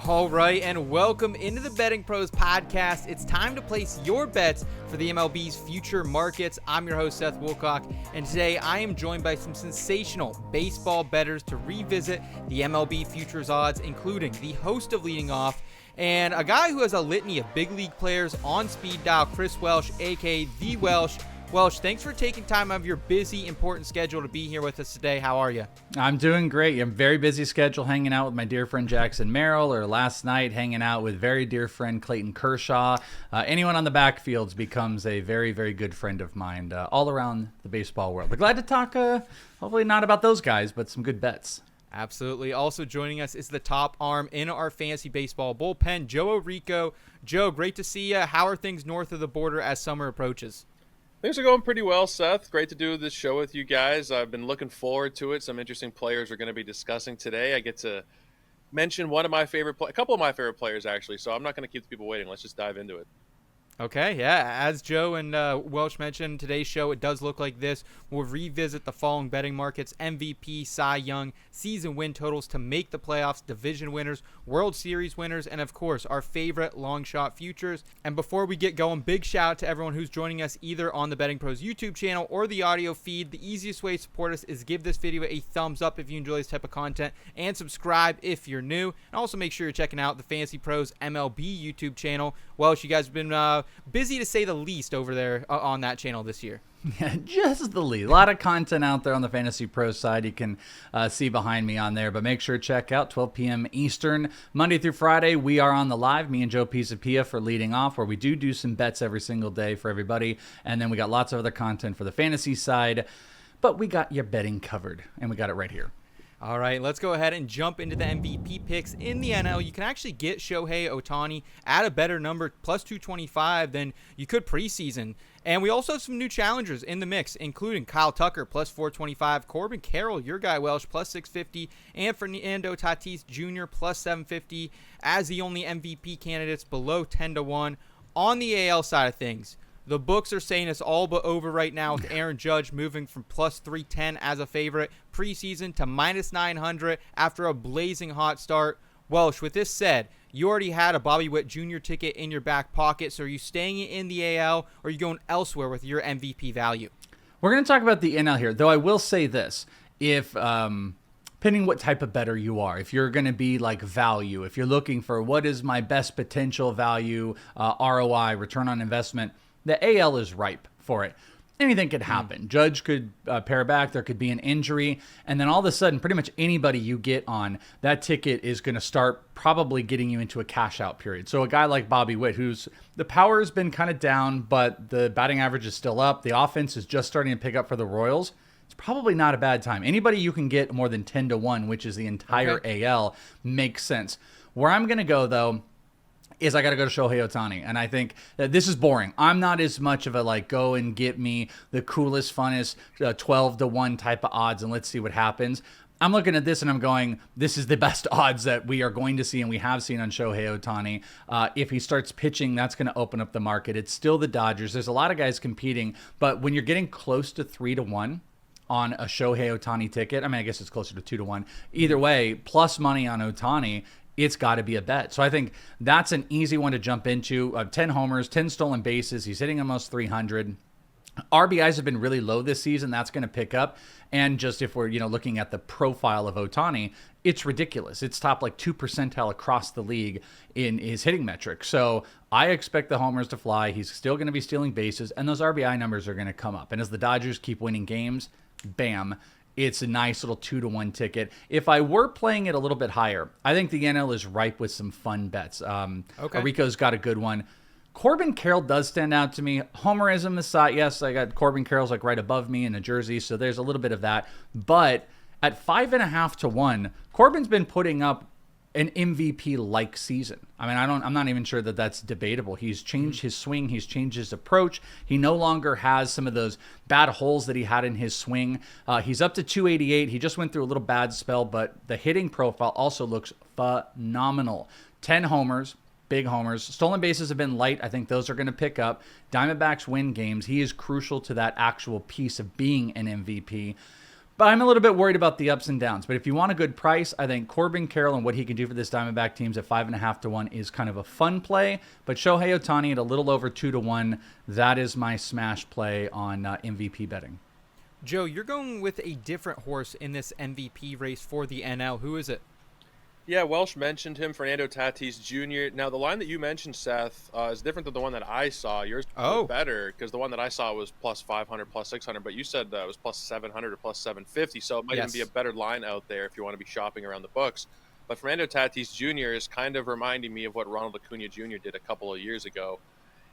All right, and welcome into the Betting Pros podcast. It's time to place your bets for the MLB's future markets. I'm your host, Seth Woolcock, and today I am joined by some sensational baseball bettors to revisit the MLB futures odds, including the host of Leading Off and a guy who has a litany of big league players on speed dial, Chris Welsh, aka The Welsh. Welsh, thanks for taking time out of your busy, important schedule to be here with us today. How are you? I'm doing great. I'm very busy schedule hanging out with my dear friend Jackson Merrill, or last night hanging out with very dear friend Clayton Kershaw. Anyone on the backfields becomes a very, very good friend of mine all around the baseball world. But glad to talk, hopefully not about those guys, but some good bets. Absolutely. Also joining us is the top arm in our fantasy baseball bullpen, Joe Orrico. Joe, great to see you. How are things north of the border as summer approaches? Things are going pretty well, Seth. Great to do this show with you guys. I've been looking forward to it. Some interesting players we're going to be discussing today. I get to mention a couple of my favorite players, actually, so I'm not going to keep the people waiting. Let's just dive into it. Okay, yeah. As Joe and Welsh mentioned, today's show, it does look like this. We'll revisit the following betting markets: MVP, Cy Young, season win totals to make the playoffs, division winners, World Series winners, and of course, our favorite long shot futures. And before we get going, big shout out to everyone who's joining us either on the Betting Pros YouTube channel or the audio feed. The easiest way to support us is give this video a thumbs up if you enjoy this type of content, and subscribe if you're new. And also make sure you're checking out the Fantasy Pros MLB YouTube channel. Welsh, you guys have been busy to say the least over there on that channel this year. Yeah, just the least. A lot of content out there on the Fantasy Pro side. You can see behind me on there, but make sure to check out 12 p.m. Eastern, Monday through Friday. We are on the live, me and Joe Pisapia for Leading Off, where we do some bets every single day for everybody. And then we got lots of other content for the fantasy side, but we got your betting covered, and we got it right here. All right, let's go ahead and jump into the MVP picks in the NL. You can actually get Shohei Ohtani at a better number, plus 225, than you could preseason. And we also have some new challengers in the mix, including Kyle Tucker, plus 425, Corbin Carroll, your guy Welsh, plus 650, and Fernando Tatis Jr., plus 750, as the only MVP candidates below 10-1. On the AL side of things, the books are saying it's all but over right now, with Aaron Judge moving from plus 310 as a favorite preseason to minus 900 after a blazing hot start. Welsh, with this said, you already had a Bobby Witt Jr. ticket in your back pocket, so are you staying in the AL or are you going elsewhere with your MVP value? We're going to talk about the NL here, though I will say this. If depending what type of bettor you are, if you're going to be like value, if you're looking for what is my best potential value, ROI, return on investment, the AL is ripe for it. Anything could happen. Judge could pair back. There could be an injury. And then all of a sudden, pretty much anybody you get on, that ticket is going to start probably getting you into a cash out period. So a guy like Bobby Witt, who's the power has been kind of down, but the batting average is still up. The offense is just starting to pick up for the Royals. It's probably not a bad time. Anybody you can get more than 10-1, which is the entire AL, makes sense. Where I'm going to go, though, is I got to go to Shohei Ohtani. And I think that this is boring. I'm not as much of a go and get me the coolest, funnest 12-1 type of odds and let's see what happens. I'm looking at this and I'm going, this is the best odds that we are going to see and we have seen on Shohei Ohtani. If he starts pitching, that's going to open up the market. It's still the Dodgers. There's a lot of guys competing, but when you're getting close to 3-1 on a Shohei Ohtani ticket, I mean, I guess it's closer to 2-1. Either way, plus money on Ohtani, it's got to be a bet. So I think that's an easy one to jump into. 10 homers, 10 stolen bases. He's hitting almost 300. RBIs have been really low this season. That's going to pick up. And just if we're looking at the profile of Ohtani, it's ridiculous. It's top 2 percentile across the league in his hitting metrics. So I expect the homers to fly. He's still going to be stealing bases, and those RBI numbers are going to come up. And as the Dodgers keep winning games, bam, it's a nice little 2-1 ticket. If I were playing it a little bit higher, I think the NL is ripe with some fun bets. Orrico's got a good one. Corbin Carroll does stand out to me. Homerism aside, yes, I got Corbin Carroll's right above me in a jersey, so there's a little bit of that. But at 5.5-1, Corbin's been putting up an MVP-like season. I mean, I'm not even sure that that's debatable. He's changed his swing. He's changed his approach. He no longer has some of those bad holes that he had in his swing. He's up to 288. He just went through a little bad spell, but the hitting profile also looks phenomenal. 10 homers, big homers. Stolen bases have been light. I think those are going to pick up. Diamondbacks win games. He is crucial to that actual piece of being an MVP. But I'm a little bit worried about the ups and downs. But if you want a good price, I think Corbin, Carroll, and what he can do for this Diamondback teams at 5.5 to 1 is kind of a fun play. But Shohei Ohtani at a little over 2 to 1, that is my smash play on MVP betting. Joe, you're going with a different horse in this MVP race for the NL. Who is it? Yeah, Welsh mentioned him, Fernando Tatis Jr. Now, the line that you mentioned, Seth, is different than the one that I saw. Yours was better because the one that I saw was plus 500, plus 600, but you said it was plus 700 or plus 750, so it might even be a better line out there if you want to be shopping around the books. But Fernando Tatis Jr. is kind of reminding me of what Ronald Acuna Jr. did a couple of years ago.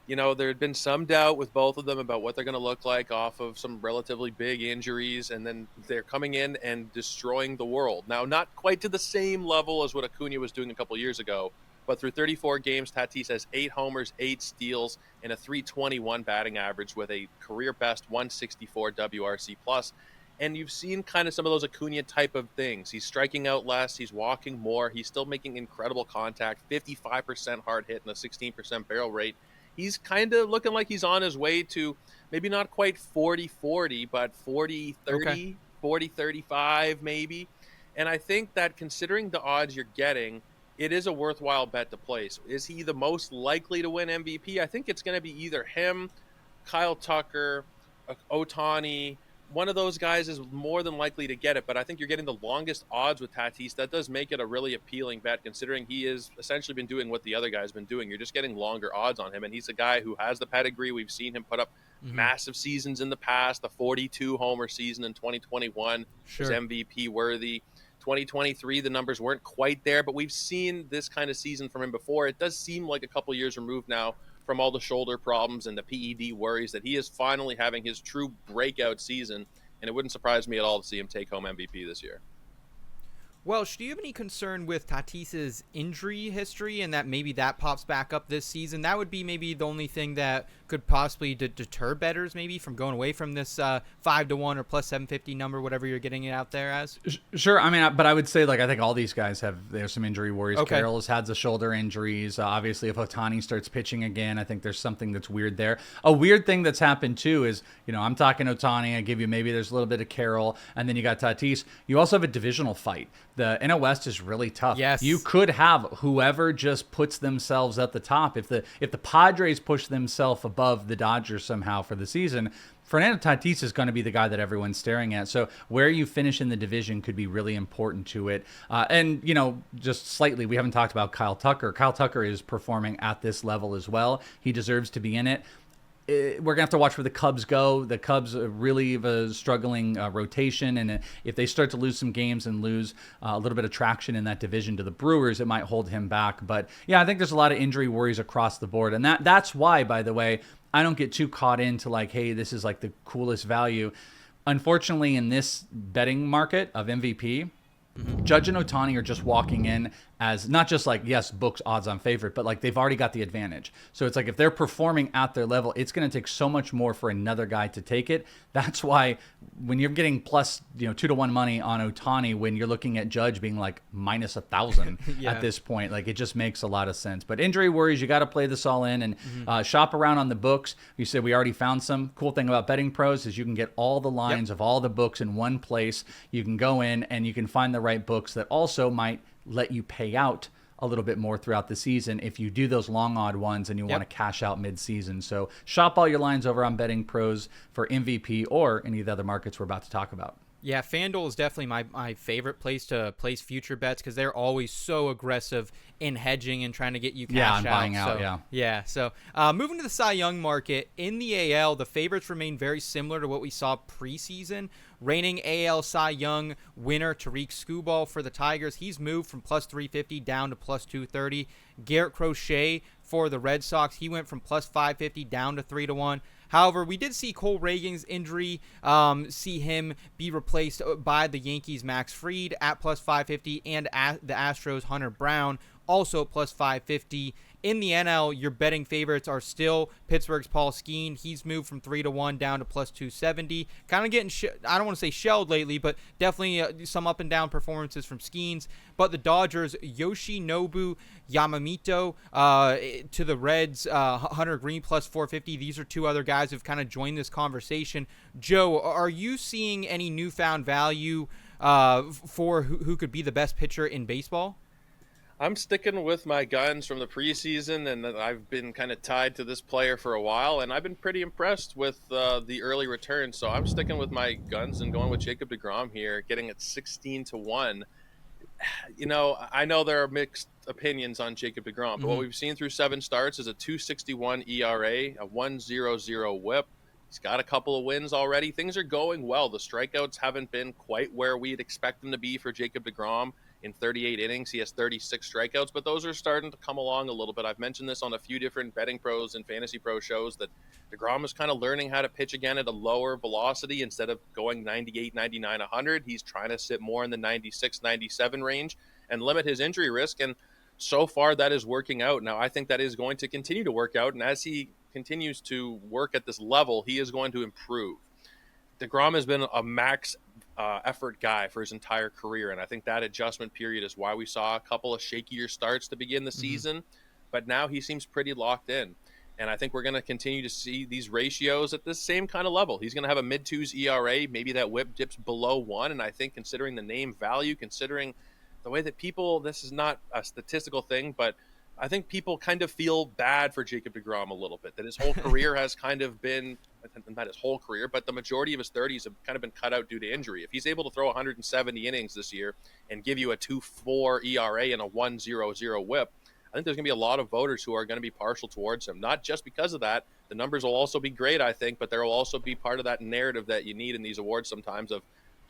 You know, there had been some doubt with both of them about what they're going to look like off of some relatively big injuries, and then they're coming in and destroying the world. Now, not quite to the same level as what Acuna was doing a couple years ago, but through 34 games, Tatis has 8 homers, 8 steals, and a .321 batting average with a career-best 164 WRC+. And you've seen kind of some of those Acuna type of things. He's striking out less. He's walking more. He's still making incredible contact, 55% hard hit and a 16% barrel rate. He's kind of looking like he's on his way to maybe not quite 40-40, but 40-30, 40-35 maybe. And I think that considering the odds you're getting, it is a worthwhile bet to place. Is he the most likely to win MVP? I think it's going to be either him, Kyle Tucker, Ohtani. One of those guys is more than likely to get it, but I think you're getting the longest odds with Tatis. That does make it a really appealing bet, considering he has essentially been doing what the other guy's been doing. You're just getting longer odds on him, and he's a guy who has the pedigree. We've seen him put up massive seasons in the past. The 42-homer season in 2021 was MVP worthy. 2023, the numbers weren't quite there, but we've seen this kind of season from him before. It does seem like a couple years removed now from all the shoulder problems and the PED worries that he is finally having his true breakout season, and it wouldn't surprise me at all to see him take home MVP this year. Welsh, do you have any concern with Tatis's injury history and that maybe that pops back up this season? That would be maybe the only thing that could possibly deter bettors maybe from going away from this 5 to 1 or plus 750 number, whatever you're getting it out there as. Sure. I mean, but I would say, like, I think all these guys there's some injury worries. Carroll has had the shoulder injuries. Obviously, if Ohtani starts pitching again, I think there's something that's weird there. A weird thing that's happened too is, you know, I'm talking Ohtani. I give you maybe there's a little bit of Carroll, and then you got Tatis. You also have a divisional fight. The NL West is really tough. Yes. You could have whoever just puts themselves at the top. If the Padres push themselves above the Dodgers somehow for the season, Fernando Tatis is going to be the guy that everyone's staring at. So where you finish in the division could be really important to it. And, you know, just slightly, we haven't talked about Kyle Tucker. Kyle Tucker is performing at this level as well. He deserves to be in it. We're going to have to watch where the Cubs go. The Cubs really have a struggling rotation, and if they start to lose some games and lose a little bit of traction in that division to the Brewers, it might hold him back. But, yeah, I think there's a lot of injury worries across the board, and that's why, by the way, I don't get too caught into, like, hey, this is, like, the coolest value. Unfortunately, in this betting market of MVP, Judge and Ohtani are just walking in as not just like, yes, books odds on favorite, but like they've already got the advantage. So it's like if they're performing at their level, it's going to take so much more for another guy to take it. That's why when you're getting plus, 2 to 1 money on Ohtani, when you're looking at Judge being like minus 1,000 at this point, like it just makes a lot of sense. But injury worries, you got to play this all in and shop around on the books. You said we already found some. Cool thing about BettingPros is you can get all the lines of all the books in one place. You can go in and you can find the right books that also might let you pay out a little bit more throughout the season if you do those long odd ones and you want to cash out mid-season. So shop all your lines over on BettingPros for MVP or any of the other markets we're about to talk about. Yeah, FanDuel is definitely my favorite place to place future bets because they're always so aggressive in hedging and trying to get you cash and buying out. So moving to the Cy Young market, in the AL, the favorites remain very similar to what we saw preseason. Reigning AL Cy Young winner Tariq Skubal for the Tigers. He's moved from plus 350 down to plus 230. Garrett Crochet for the Red Sox. He went from plus 550 down to 3 to 1. However, we did see Cole Reagan's injury, see him be replaced by the Yankees' Max Fried at plus 550 and the Astros' Hunter Brown also at plus 550. In the NL, your betting favorites are still Pittsburgh's Paul Skenes. He's moved from 3-1 down to plus 270. Kind of getting, I don't want to say shelled lately, but definitely some up and down performances from Skenes. But the Dodgers, Yoshinobu Yamamoto to the Reds, Hunter Green plus 450. These are two other guys who've kind of joined this conversation. Joe, are you seeing any newfound value for who could be the best pitcher in baseball? I'm sticking with my guns from the preseason, and I've been kind of tied to this player for a while, and I've been pretty impressed with the early returns. So I'm sticking with my guns and going with Jacob deGrom here, getting it 16-1. You know, I know there are mixed opinions on Jacob deGrom, but what we've seen through 7 starts is a 2.61 ERA, a 1.00 WHIP. He's got a couple of wins already. Things are going well. The strikeouts haven't been quite where we'd expect them to be for Jacob deGrom. In 38 innings, he has 36 strikeouts, but those are starting to come along a little bit. I've mentioned this on a few different betting pros and fantasy pro shows that deGrom is kind of learning how to pitch again at a lower velocity instead of going 98, 99, 100. He's trying to sit more in the 96, 97 range and limit his injury risk, and so far that is working out. Now, I think that is going to continue to work out, and as he continues to work at this level, he is going to improve. deGrom has been a max effort guy for his entire career, and I think that adjustment period is why we saw a couple of shakier starts to begin the season, but now he seems pretty locked in, and I think we're going to continue to see these ratios at the same kind of level. He's going to have a mid-2s ERA, maybe that whip dips below 1, and I think considering the name value, considering the way that people, this is not a statistical thing, but I think people kind of feel bad for Jacob deGrom a little bit, that his whole career has kind of been, not his whole career, but the majority of his 30s have kind of been cut out due to injury. If he's able to throw 170 innings this year and give you a 2.4 ERA and a 1.00 whip, I think there's going to be a lot of voters who are going to be partial towards him. Not just because of that. The numbers will also be great, I think, but there will also be part of that narrative that you need in these awards sometimes of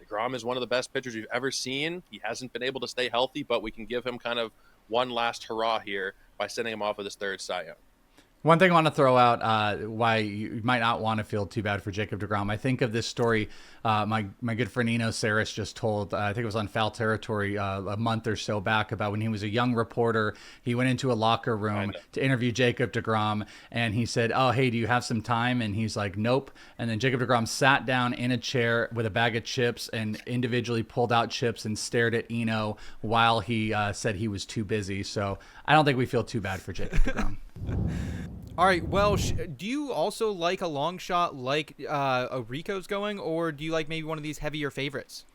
deGrom is one of the best pitchers we've ever seen. He hasn't been able to stay healthy, but we can give him kind of one last hurrah here by sending him off with his 3rd Cy Young. One thing I want to throw out, why you might not want to feel too bad for Jacob deGrom. I think of this story my good friend Eno Saris just told, I think it was on Foul Territory a month or so back, about when he was a young reporter. He went into a locker room to interview Jacob deGrom, and he said, "Oh, hey, do you have some time?" And he's like, "Nope." And then Jacob deGrom sat down in a chair with a bag of chips and individually pulled out chips and stared at Eno while he said he was too busy. So I don't think we feel too bad for Jacob deGrom. All right, Welsh, do you also like a long shot like Orrico's going, or do you like maybe one of these heavier favorites?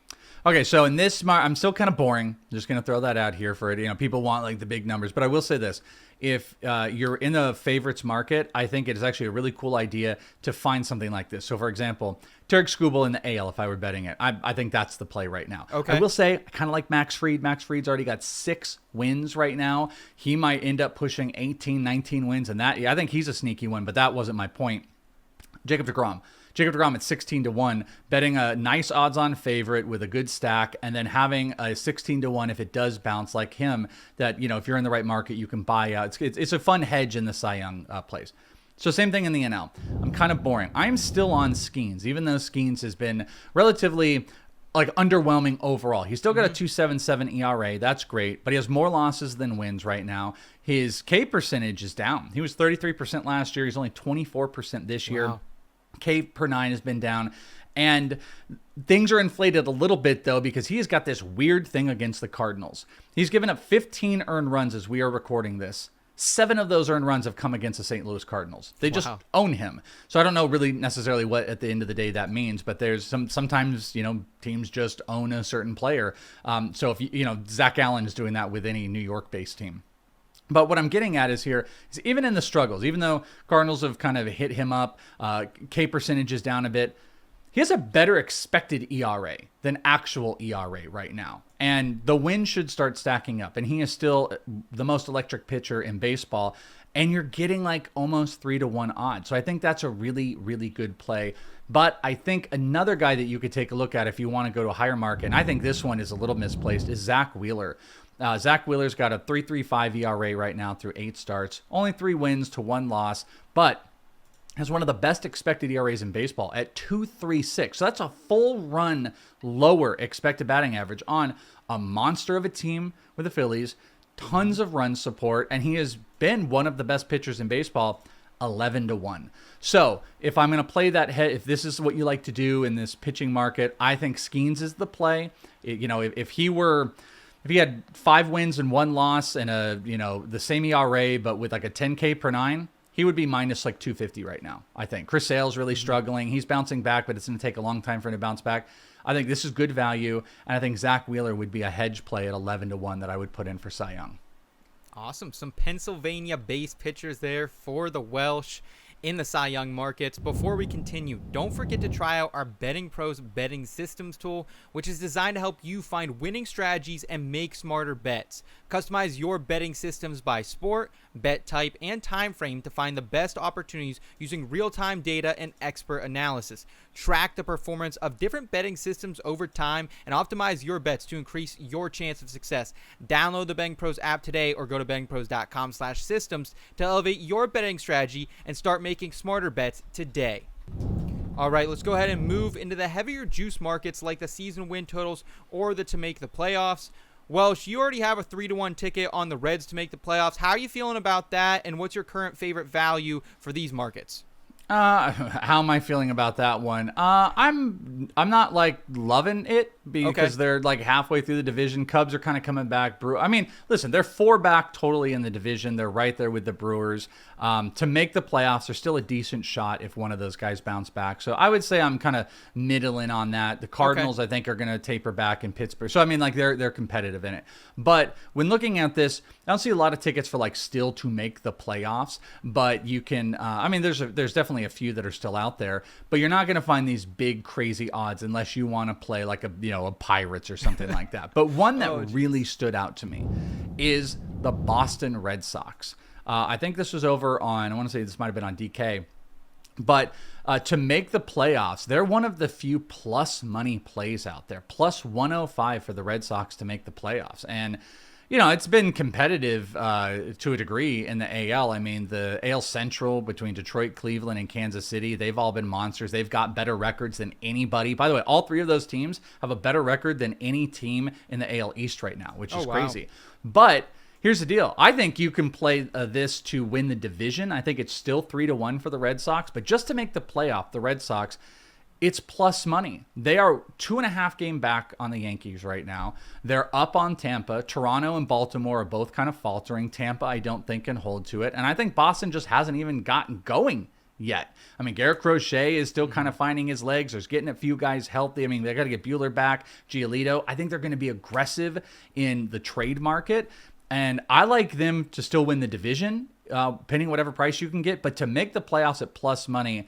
Okay, so in this, I'm still kind of boring. Just going to throw that out here for it. You know, people want like the big numbers, but I will say this. If you're in the favorites market, I think it is actually a really cool idea to find something like this. So, for example, Tarek Skubal in the AL, if I were betting it, I think that's the play right now. Okay. I will say, I kind of like Max Fried. Max Fried's already got 6 wins right now. He might end up pushing 18, 19 wins, and that, yeah, I think he's a sneaky one, but that wasn't my point. Jacob deGrom at 16-1, betting a nice odds-on favorite with a good stack, and then having a 16-1 if it does bounce like him. That, you know, if you're in the right market, you can buy out. It's a fun hedge in the Cy Young plays. So same thing in the NL. I'm kind of boring. I'm still on Skenes, even though Skenes has been relatively like underwhelming overall. He's still got a 2.77 ERA. That's great, but he has more losses than wins right now. His K percentage is down. He was 33% last year. He's only 24% this year. K per 9 has been down, and things are inflated a little bit though because he has got this weird thing against the Cardinals. He's given up 15 earned runs as we are recording this. 7 of those earned runs have come against the St. Louis Cardinals. They just own him. So I don't know really necessarily what at the end of the day that means, but there's sometimes, you know, teams just own a certain player. So if you know, Zack Allen is doing that with any New York-based team. But what I'm getting at is here is even in the struggles, even though Cardinals have kind of hit him up, K percentage is down a bit, he has a better expected ERA than actual ERA right now. And the wins should start stacking up. And he is still the most electric pitcher in baseball. And you're getting like almost 3-1 odds. So I think that's a really, really good play. But I think another guy that you could take a look at if you want to go to a higher market, and I think this one is a little misplaced, is Zack Wheeler. Zack Wheeler's got a 3.35 ERA right now through 8 starts, only 3 wins to 1 loss, but has one of the best expected ERAs in baseball at 2.36. So that's a full run lower expected batting average on a monster of a team with the Phillies, tons of run support, and he has been one of the best pitchers in baseball, 11-1. So if I'm going to play that head, if this is what you like to do in this pitching market, I think Skenes is the play. If he had 5 wins and 1 loss and the same ERA, but with like a 10K per 9, he would be minus like 250 right now, I think. Chris Sale's really struggling. He's bouncing back, but it's going to take a long time for him to bounce back. I think this is good value, and I think Zack Wheeler would be a hedge play at 11-1 that I would put in for Cy Young. Awesome. Some Pennsylvania-based pitchers there for the Welsh in the Cy Young markets. Before we continue, don't forget to try out our BettingPros betting systems tool, which is designed to help you find winning strategies and make smarter bets. Customize your betting systems by sport, bet type, and time frame to find the best opportunities using real-time data and expert analysis. Track the performance of different betting systems over time and optimize your bets to increase your chance of success. Download the BettingPros app today or go to bettingpros.com/systems to elevate your betting strategy and start making smarter bets today. All right, let's go ahead and move into the heavier juice markets like the season win totals or the to make the playoffs. Welsh, you already have a 3-1 ticket on the Reds to make the playoffs. How are you feeling about that, and what's your current favorite value for these markets? How am I feeling about that one? I'm not like loving it because they're like halfway through the division. Cubs are kind of coming back. I mean, listen, they're 4 back totally in the division. They're right there with the Brewers. To make the playoffs, there's still a decent shot if one of those guys bounce back. So I would say I'm kind of middling on that. The Cardinals, I think, are going to taper back in Pittsburgh. So I mean, like they're competitive in it. But when looking at this, I don't see a lot of tickets for like still to make the playoffs. But you can. I mean, there's definitely a few that are still out there, but you're not going to find these big crazy odds unless you want to play like a Pirates or something like that. But one that really stood out to me is the Boston Red Sox. I think this was over on, I want to say this might have been on DK, but to make the playoffs, they're one of the few plus money plays out there. Plus 105 for the Red Sox to make the playoffs. And it's been competitive to a degree in the AL. I mean, the AL Central between Detroit, Cleveland, and Kansas City, they've all been monsters. They've got better records than anybody. By the way, all 3 of those teams have a better record than any team in the AL East right now, which is crazy. But here's the deal. I think you can play this to win the division. I think it's still 3-1 for the Red Sox. But just to make the playoff, the Red Sox, it's plus money. They are 2.5 game back on the Yankees right now. They're up on Tampa. Toronto and Baltimore are both kind of faltering. Tampa, I don't think, can hold to it. And I think Boston just hasn't even gotten going yet. I mean, Garrett Crochet is still kind of finding his legs. There's getting a few guys healthy. I mean, they got to get Buehler back, Giolito. I think they're going to be aggressive in the trade market. And I like them to still win the division, pending whatever price you can get. But to make the playoffs at plus money,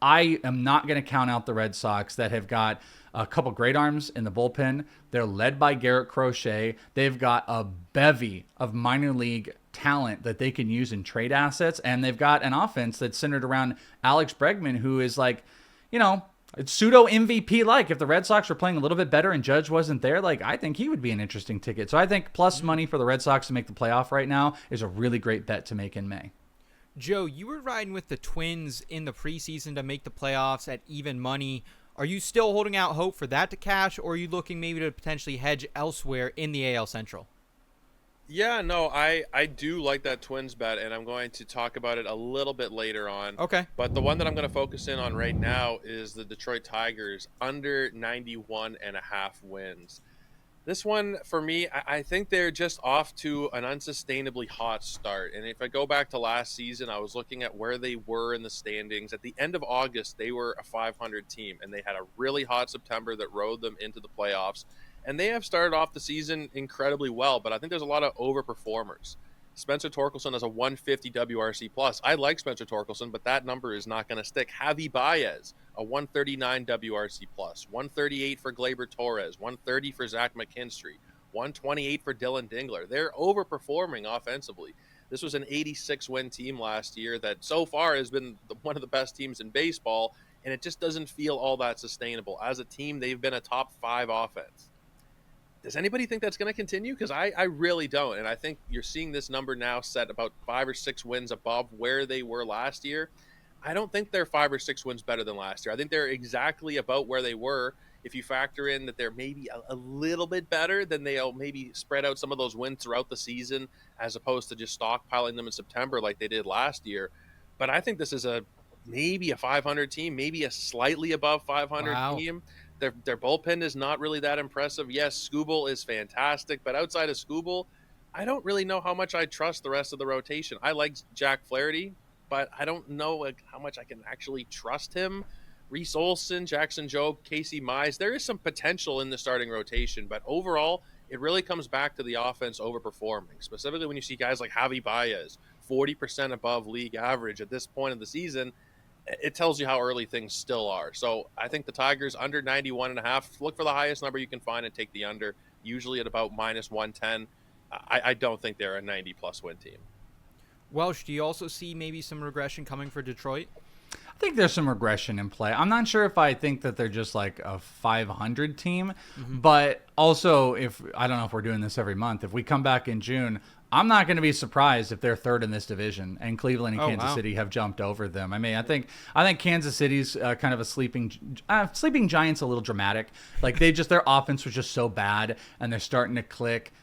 I am not going to count out the Red Sox that have got a couple great arms in the bullpen. They're led by Garrett Crochet. They've got a bevy of minor league talent that they can use in trade assets. And they've got an offense that's centered around Alex Bregman, who is like, it's pseudo MVP-like. If the Red Sox were playing a little bit better and Judge wasn't there, I think he would be an interesting ticket. So I think plus money for the Red Sox to make the playoff right now is a really great bet to make in May. Joe, you were riding with the Twins in the preseason to make the playoffs at even money. Are you still holding out hope for that to cash, or are you looking maybe to potentially hedge elsewhere in the AL Central? Yeah, no, I do like that Twins bet, and I'm going to talk about it a little bit later on. Okay. But the one that I'm going to focus in on right now is the Detroit Tigers under 91.5 wins. This one, for me, I think they're just off to an unsustainably hot start. And if I go back to last season, I was looking at where they were in the standings. At the end of August, they were a 500 team, and they had a really hot September that rode them into the playoffs. And they have started off the season incredibly well, but I think there's a lot of overperformers. Spencer Torkelson has a 150 WRC plus. I like Spencer Torkelson, but that number is not going to stick. Javi Baez, a 139 WRC plus, 138 for Gleyber Torres, 130 for Zach McKinstry, 128 for Dylan Dingler. They're overperforming offensively. This was an 86-win team last year that so far has been one of the best teams in baseball, and it just doesn't feel all that sustainable. As a team, they've been a top 5 offense. Does anybody think that's going to continue? Because I really don't. And I think you're seeing this number now set about 5 or 6 wins above where they were last year. I don't think they're 5 or 6 wins better than last year. I think they're exactly about where they were. if you factor in that they're maybe a little bit better, then they'll maybe spread out some of those wins throughout the season as opposed to just stockpiling them in September like they did last year. But I think this is maybe a 500 team, maybe a slightly above 500 Wow. team. Their bullpen is not really that impressive. Yes, Scooble is fantastic, but outside of Scooble, I don't really know how much I trust the rest of the rotation. I like Jack Flaherty, but I don't know how much I can actually trust him. Reese Olson, Jackson Jobe, Casey Mize. There is some potential in the starting rotation, but overall, it really comes back to the offense overperforming, specifically when you see guys like Javi Baez, 40% above league average at this point of the season. It tells you how early things still are. So I think the Tigers under 91.5. Look for the highest number you can find and take the under, usually at about minus 110. I don't think they're a 90-plus win team. Welsh, do you also see maybe some regression coming for Detroit? I think there's some regression in play. I'm not sure if I think that they're just like a 500 team, but also if I don't know if we're doing this every month. If we come back in June, I'm not going to be surprised if they're third in this division and Cleveland and Kansas City have jumped over them. I mean, I think Kansas City's kind of a sleeping giant's a little dramatic. Like their offense was just so bad and they're starting to click.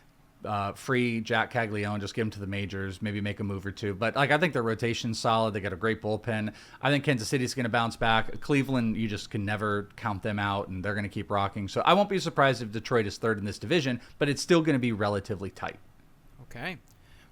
Free Jack Caglione, just give him to the majors, maybe make a move or two. But I think their rotation's solid. They got a great bullpen. I think Kansas City's going to bounce back. Cleveland, you just can never count them out, and they're going to keep rocking. So I won't be surprised if Detroit is third in this division, but it's still going to be relatively tight. Okay.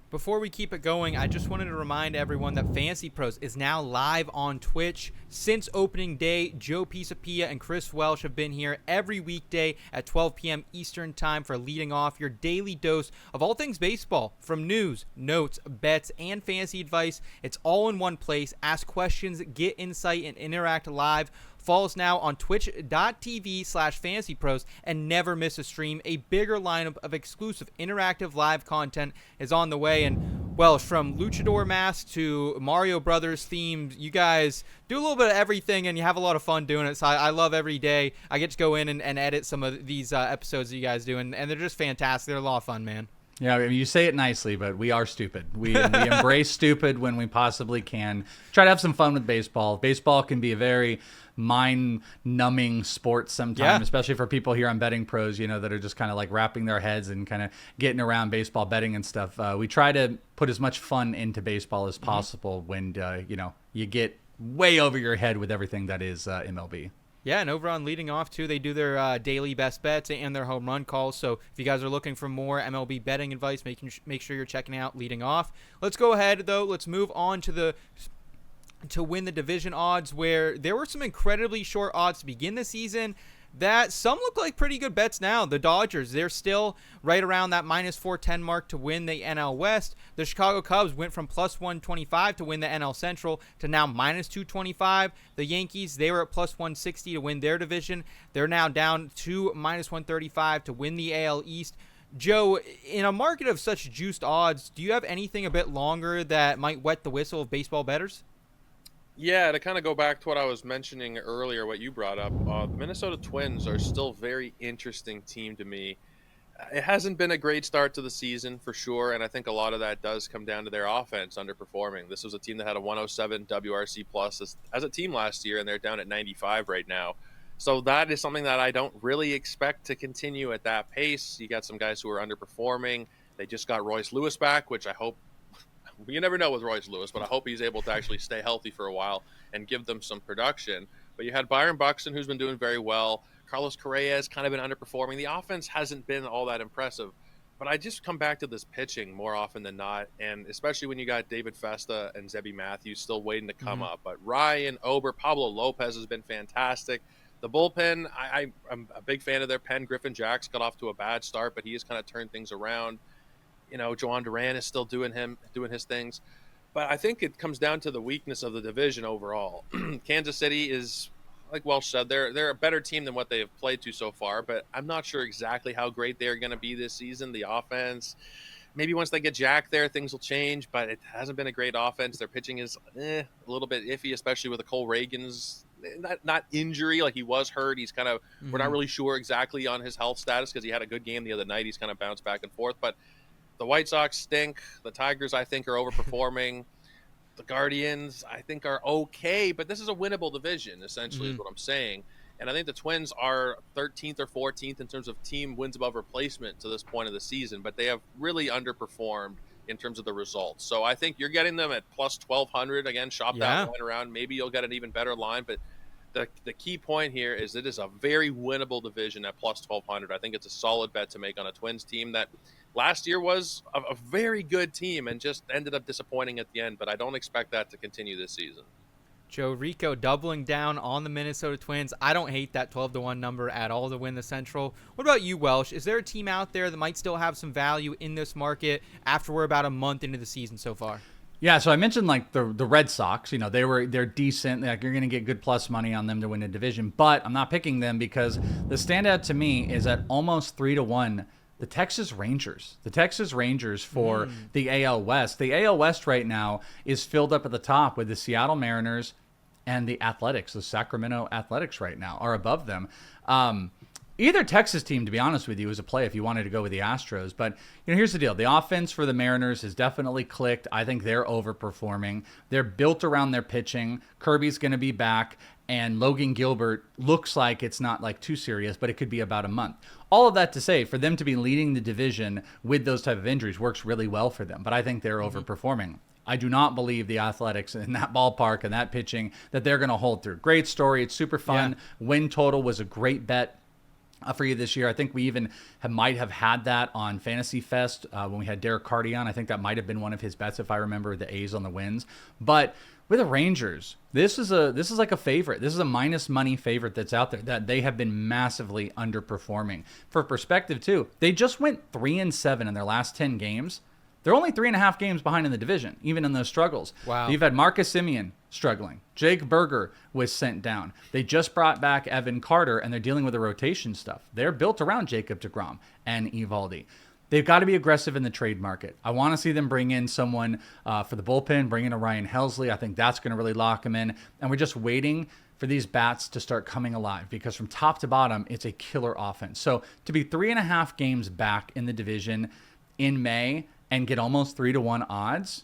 Before we keep it going, I just wanted to remind everyone that Fantasy Pros is now live on Twitch. Since opening day, Joe Pisapia and Chris Welsh have been here every weekday at 12 p.m. Eastern Time for leading off your daily dose of all things baseball, from news, notes, bets, and fantasy advice. It's all in one place. Ask questions, get insight, and interact live. Follow us now on twitch.tv/fantasypros and never miss a stream. A bigger lineup of exclusive interactive live content is on the way. And, Welsh, from Luchador Mask to Mario Brothers themes, you guys do a little bit of everything and you have a lot of fun doing it. So I love every day. I get to go in and edit some of these episodes that you guys do, and they're just fantastic. They're a lot of fun, man. Yeah, I mean, you say it nicely, but we are stupid. We embrace stupid when we possibly can. Try to have some fun with baseball. Baseball can be a very mind-numbing sport sometimes, especially for people here on Betting Pros, that are just kind of like wrapping their heads and kind of getting around baseball betting and stuff. We try to put as much fun into baseball as possible when, you get way over your head with everything that is MLB. Yeah, and over on Leading Off, too, they do their daily best bets and their home run calls. So if you guys are looking for more MLB betting advice, make sure you're checking out Leading Off. Let's go ahead, though. Let's move on to win the division odds, where there were some incredibly short odds to begin the season that some look like pretty good bets now. The Dodgers, they're still right around that minus 410 mark to win the NL West. The Chicago Cubs went from plus 125 to win the NL Central to now minus 225. The Yankees, they were at plus 160 to win their division. They're now down to minus 135 to win the AL East. Joe, in a market of such juiced odds, do you have anything a bit longer that might wet the whistle of baseball bettors? Yeah, to kind of go back to what I was mentioning earlier, what you brought up, the Minnesota Twins are still a very interesting team to me. It hasn't been a great start to the season for sure, and I think a lot of that does come down to their offense underperforming. This was a team that had a 107 WRC plus as a team last year, and they're down at 95 right now. So that is something that I don't really expect to continue at that pace. You got some guys who are underperforming. They just got Royce Lewis back, which I hope – you never know with Royce Lewis, but I hope he's able to actually stay healthy for a while and give them some production. But you had Byron Buxton, who's been doing very well. Carlos Correa has kind of been underperforming. The offense hasn't been all that impressive. But I just come back to this pitching more often than not, and especially when you got David Festa and Zebby Matthews still waiting to come up. But Ryan, Ober, Pablo Lopez has been fantastic. The bullpen, I'm a big fan of their pen. Griffin Jacks got off to a bad start, but he has kind of turned things around. Joan Duran is still doing his things. But I think it comes down to the weakness of the division overall. Kansas City is, like Welsh said, they're a better team than what they have played to so far, but I'm not sure exactly how great they're going to be this season. The offense, maybe once they get Jack there, things will change, but it hasn't been a great offense. Their pitching is a little bit iffy, especially with the Cole Reagan's not injury, like he was hurt. He's kind of, we're not really sure exactly on his health status because he had a good game the other night. He's kind of bounced back and forth, but the White Sox stink. The Tigers, I think, are overperforming. The Guardians, I think, are okay, but this is a winnable division, essentially, is what I'm saying. And I think the Twins are 13th or 14th in terms of team wins above replacement to this point of the season, but they have really underperformed in terms of the results. So I think you're getting them at plus 1,200. Again, shop that line around. Maybe you'll get an even better line, but the key point here is it is a very winnable division at plus 1,200. I think it's a solid bet to make on a Twins team that last year was a very good team and just ended up disappointing at the end, but I don't expect that to continue this season. Joe Orrico doubling down on the Minnesota Twins. I don't hate that 12-1 number at all to win the Central. What about you, Welsh? Is there a team out there that might still have some value in this market after we're about a month into the season so far? Yeah, so I mentioned like the Red Sox, they're decent. Like you're going to get good plus money on them to win a division, but I'm not picking them because the standout to me is at almost 3-1. The Texas Rangers. The Texas Rangers for the AL West. The AL West right now is filled up at the top with the Seattle Mariners and the Athletics. The Sacramento Athletics right now are above them. Either Texas team, to be honest with you, is a play if you wanted to go with the Astros. But here's the deal. The offense for the Mariners has definitely clicked. I think they're overperforming. They're built around their pitching. Kirby's going to be back. And Logan Gilbert looks like it's not like too serious, but it could be about a month. All of that to say, for them to be leading the division with those type of injuries works really well for them. But I think they're overperforming. I do not believe the Athletics in that ballpark and that pitching that they're going to hold through. Great story. It's super fun. Yeah. Win total was a great bet for you this year. I think we even might have had that on Fantasy Fest when we had Derek Carty on. I think that might have been one of his bets if I remember, the A's on the wins. But with the Rangers, this is like a favorite. This is a minus money favorite that's out there that they have been massively underperforming. For perspective too, they just went 3-7 in their last 10 games. They're only 3.5 games behind in the division, even in those struggles. Wow. You've had Marcus Semien struggling. Jake Berger was sent down. They just brought back Evan Carter, and they're dealing with the rotation stuff. They're built around Jacob deGrom and Eovaldi. They've got to be aggressive in the trade market. I want to see them bring in someone for the bullpen, bring in a Ryan Helsley. I think that's going to really lock them in. And we're just waiting for these bats to start coming alive because from top to bottom, it's a killer offense. So to be 3.5 games back in the division in May and get almost 3-1 odds,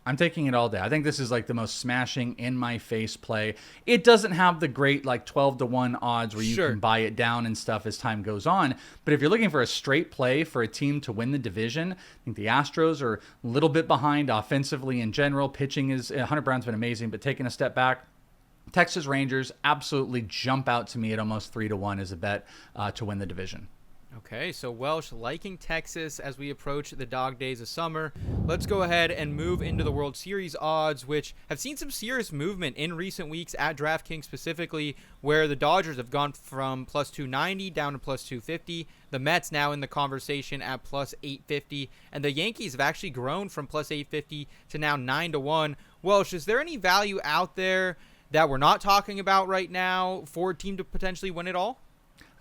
I'm taking it all day. I think this is like the most smashing in my face play. It doesn't have the great like 12-1 odds where you can buy it down and stuff as time goes on. But if you're looking for a straight play for a team to win the division, I think the Astros are a little bit behind offensively in general. Pitching is, Hunter Brown's been amazing, but taking a step back, Texas Rangers absolutely jump out to me at almost 3-1 as a bet to win the division. Okay, so Welsh liking Texas as we approach the dog days of summer. Let's go ahead and move into the World Series odds, which have seen some serious movement in recent weeks at DraftKings specifically, where the Dodgers have gone from plus 290 down to plus 250. The Mets now in the conversation at plus 850, and the Yankees have actually grown from plus 850 to now 9-1. Welsh, is there any value out there that we're not talking about right now for a team to potentially win it all?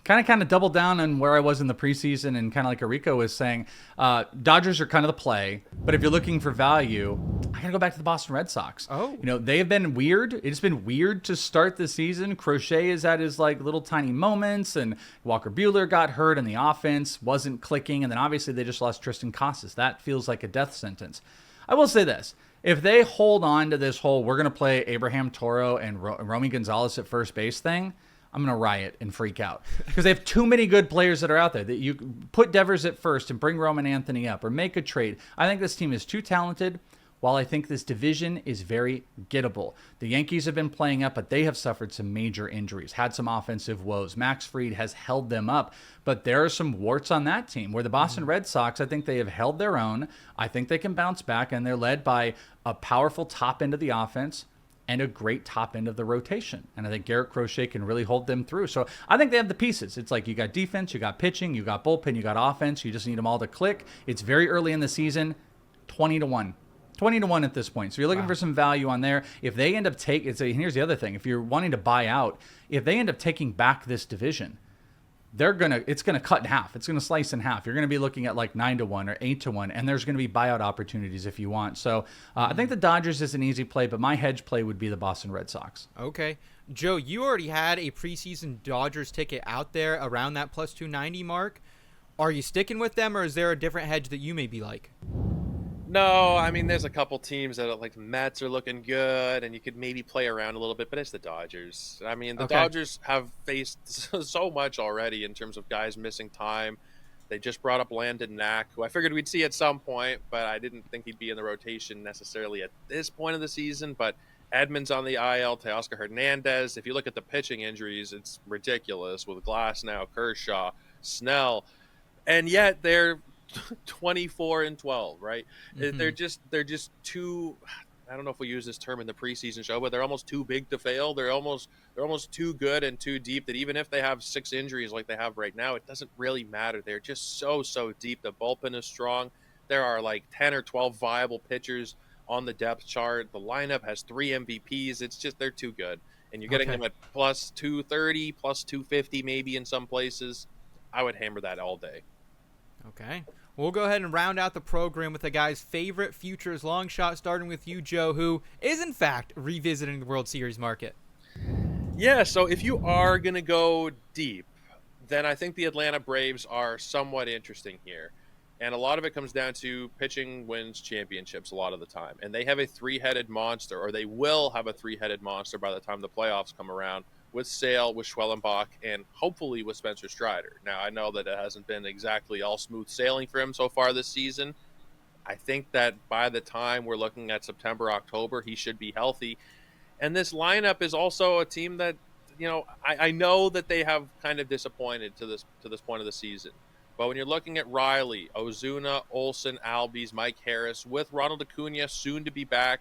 Kind of double down on where I was in the preseason, and kind of like Orrico was saying, Dodgers are kind of the play. But if you're looking for value, I gotta go back to the Boston Red Sox. Oh, they have been weird. It's been weird to start the season. Crochet is at his like little tiny moments, and Walker Buehler got hurt, and the offense wasn't clicking. And then obviously they just lost Tristan Casas. That feels like a death sentence. I will say this. If they hold on to this whole we're going to play Abraham Toro and Romy Gonzalez at first base thing, I'm going to riot and freak out because they have too many good players that are out there that you put Devers at first and bring Roman Anthony up or make a trade. I think this team is too talented. While I think this division is very gettable. The Yankees have been playing up, but they have suffered some major injuries, had some offensive woes. Max Fried has held them up, but there are some warts on that team. Where the Boston Red Sox, I think they have held their own. I think they can bounce back, and they're led by a powerful top end of the offense and a great top end of the rotation. And I think Garrett Crochet can really hold them through. So I think they have the pieces. It's like you got defense, you got pitching, you got bullpen, you got offense. You just need them all to click. It's very early in the season, 20-1. 20-1 at this point. So you're looking for some value on there. If they end up here's the other thing. If you're wanting to buy out, if they end up taking back this division, it's gonna cut in half. It's gonna slice in half. You're gonna be looking at like 9-1 or 8-1, and there's gonna be buyout opportunities if you want. So I think the Dodgers is an easy play, but my hedge play would be the Boston Red Sox. Okay. Joe, you already had a preseason Dodgers ticket out there around that plus 290 mark. Are you sticking with them, or is there a different hedge that you maybe like? No, I mean, there's a couple teams that are, like the Mets are looking good, and you could maybe play around a little bit, but it's the Dodgers. I mean, the Okay. Dodgers have faced so much already in terms of guys missing time. They just brought up Landon Knack, who I figured we'd see at some point, but I didn't think he'd be in the rotation necessarily at this point of the season. But Edmonds on the IL, Teoscar Hernandez. If you look at the pitching injuries, it's ridiculous with Glass now, Kershaw, Snell, and yet they're 24 and 12, right? Hmm. They're just too, I don't know if we use this term in the preseason show, but they're almost too big to fail. They're almost too good and too deep that even if they have 6 injuries like they have right now, it doesn't really matter. They're just so deep. The bullpen is strong. There are like 10 or 12 viable pitchers on the depth chart. The lineup has 3 MVPs. It's just they're too good. And you're getting Okay. them at plus 230, plus 250 maybe in some places. I would hammer that all day. Okay. We'll go ahead and round out the program with the guy's favorite futures long shot, starting with you, Joe, who is in fact revisiting the World Series market. Yeah, so if you are going to go deep, then I think the Atlanta Braves are somewhat interesting here. And a lot of it comes down to pitching wins championships a lot of the time. And they have a three-headed monster, or they will have a three-headed monster by the time the playoffs come around with Sale, with Schwellenbach, and hopefully with Spencer Strider. Now, I know that it hasn't been exactly all smooth sailing for him so far this season. I think that by the time we're looking at September, October, he should be healthy. And this lineup is also a team that, I know that they have kind of disappointed to this point of the season. But when you're looking at Riley, Ozuna, Olson, Albies, Mike Harris, with Ronald Acuna soon to be back,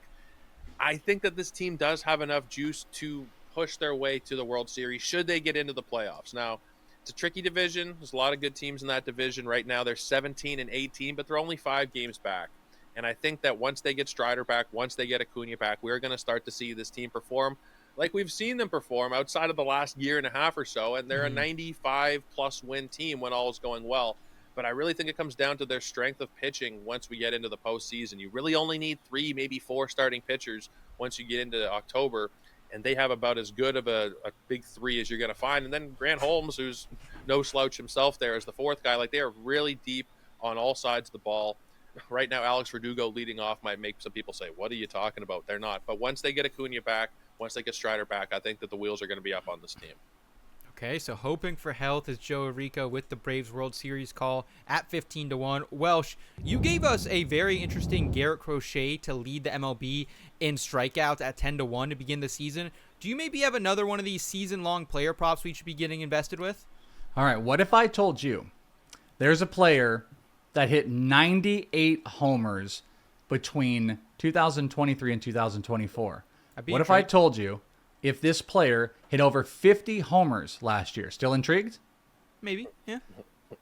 I think that this team does have enough juice to push their way to the World Series should they get into the playoffs. Now, it's a tricky division. There's a lot of good teams in that division. Right now, they're 17 and 18, but they're only 5 games back. And I think that once they get Strider back, once they get Acuna back, we're going to start to see this team perform like we've seen them perform outside of the last year and a half or so. And they're a Hmm. 95 plus win team when all is going well. But I really think it comes down to their strength of pitching once we get into the postseason. You really only need 3, maybe 4 starting pitchers once you get into October. And they have about as good of a big three as you're going to find. And then Grant Holmes, who's no slouch himself there, as the fourth guy. Like, they are really deep on all sides of the ball. Right now, Alex Verdugo leading off might make some people say, what are you talking about? They're not. But once they get Acuna back, once they get Strider back, I think that the wheels are going to be up on this team. Okay, so hoping for health is Joe Orrico with the Braves World Series call at 15 to 1. Welsh, you gave us a very interesting Garrett Crochet to lead the MLB in strikeouts at 10 to 1 to begin the season. Do you maybe have another one of these season-long player props we should be getting invested with? All right, what if I told you there's a player that hit 98 homers between 2023 and 2024? I'd be What if I intrigued. told you if this player hit over 50 homers last year? Still intrigued? Maybe, yeah.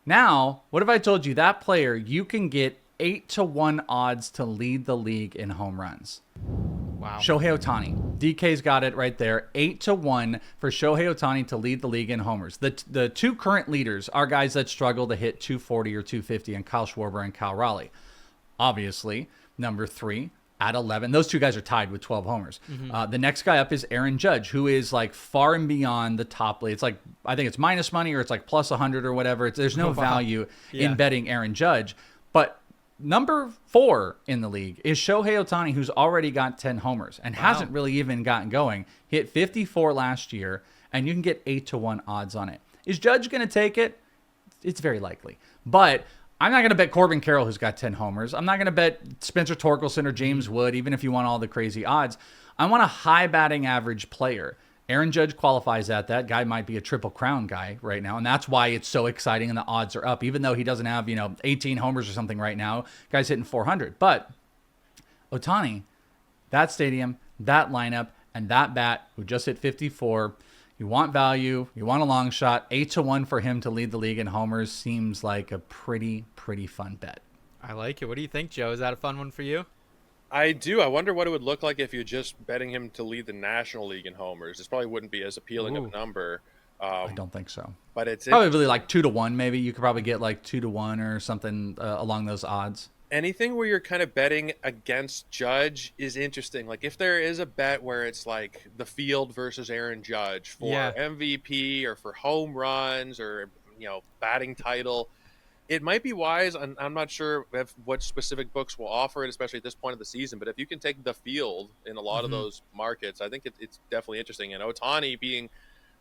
Now, what if I told you that player you can get 8 to 1 odds to lead the league in home runs? Wow. Shohei Ohtani. DK's got it right there. 8 to 1 for Shohei Ohtani to lead the league in homers. The two current leaders are guys that struggle to hit 240 or 250, and Kyle Schwarber and Cal Raleigh. Obviously, number 3 at 11. Those two guys are tied with 12 homers. The next guy up is Aaron Judge, who is like far and beyond the top lead. It's like, I think it's minus money or it's like plus 100 or whatever. There's no Wow. value Yeah. in betting Aaron Judge. But number 4 in the league is Shohei Ohtani, who's already got 10 homers and hasn't really even gotten going. Hit 54 last year, and you can get 8 to 1 odds on it. Is Judge going to take it? It's very likely. But I'm not going to bet Corbin Carroll, who's got 10 homers. I'm not going to bet Spencer Torkelson or James Wood, even if you want all the crazy odds. I want a high batting average player. Aaron Judge qualifies at that. Guy might be a triple crown guy right now, and that's why it's so exciting and the odds are up, even though he doesn't have, 18 homers or something right now. Guy's hitting 400. But Ohtani, that stadium, that lineup, and that bat who just hit 54, you want value, you want a long shot. 8 to 1 for him to lead the league in homers seems like a pretty fun bet. I like it. What do you think, Joe? Is that a fun one for you? I do. I wonder what it would look like if you're just betting him to lead the National League in homers. This probably wouldn't be as appealing of Ooh. a number. I don't think so. But it's Probably really like 2 to 1, maybe. You could probably get like 2 to 1 or something along those odds. anything where you're kind of betting against Judge is interesting. Like if there is a bet where it's like the field versus Aaron Judge for Yeah. MVP or for home runs or batting title, It might be wise, and I'm not sure what specific books will offer it, especially at this point of the season. But if you can take the field in a lot of those markets, I think it's definitely interesting. And Ohtani being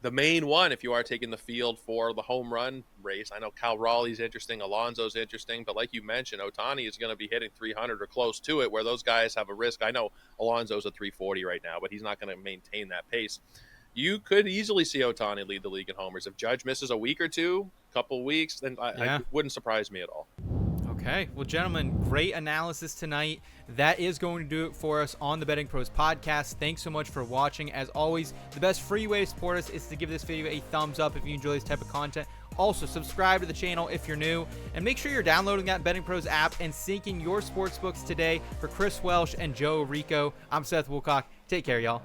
the main one, if you are taking the field for the home run race, I know Cal Raleigh's interesting, Alonso's interesting, but like you mentioned, Ohtani is going to be hitting 300 or close to it, where those guys have a risk. I know Alonso's at 340 right now, but he's not going to maintain that pace. You could easily see Ohtani lead the league in homers. If Judge misses a week or two, couple weeks, then it wouldn't surprise me at all. Okay. Well, gentlemen, great analysis tonight. That is going to do it for us on the Betting Pros podcast. Thanks so much for watching. As always, the best free way to support us is to give this video a thumbs up if you enjoy this type of content. Also, subscribe to the channel if you're new, and make sure you're downloading that Betting Pros app and syncing your sports books today. For Chris Welsh and Joe Orrico, I'm Seth Woolcock. Take care, y'all.